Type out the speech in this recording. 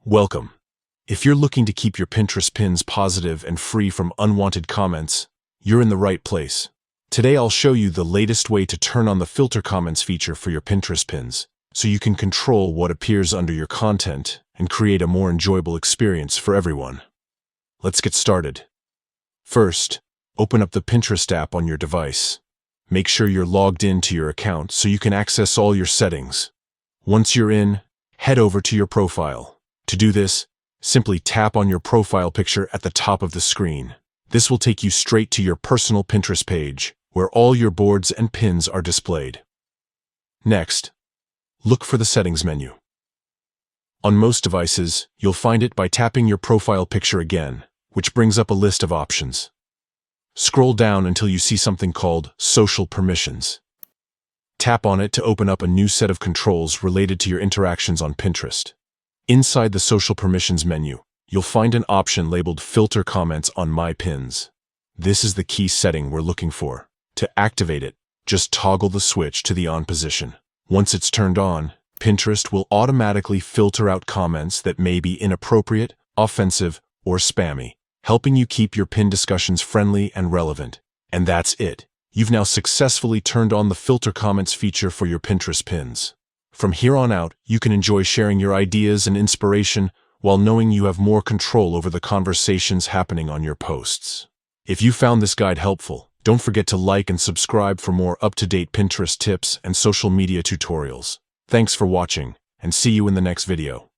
Welcome. If you're looking to keep your Pinterest pins positive and free from unwanted comments, you're in the right place. Today I'll show you the latest way to turn on the filter comments feature for your Pinterest pins, so you can control what appears under your content and create a more enjoyable experience for everyone. Let's get started. First, open up the Pinterest app on your device. Make sure you're logged in to your account so you can access all your settings. Once you're in, head over to your profile. To do this, simply tap on your profile picture at the top of the screen. This will take you straight to your personal Pinterest page, where all your boards and pins are displayed. Next, look for the Settings menu. On most devices, you'll find it by tapping your profile picture again, which brings up a list of options. Scroll down until you see something called Social Permissions. Tap on it to open up a new set of controls related to your interactions on Pinterest. Inside the Social Permissions menu, you'll find an option labeled Filter Comments on My Pins. This is the key setting we're looking for. To activate it, just toggle the switch to the on position. Once it's turned on, Pinterest will automatically filter out comments that may be inappropriate, offensive, or spammy, helping you keep your pin discussions friendly and relevant. And that's it. You've now successfully turned on the Filter Comments feature for your Pinterest pins. From here on out, you can enjoy sharing your ideas and inspiration while knowing you have more control over the conversations happening on your posts. If you found this guide helpful, don't forget to like and subscribe for more up-to-date Pinterest tips and social media tutorials. Thanks for watching, and see you in the next video.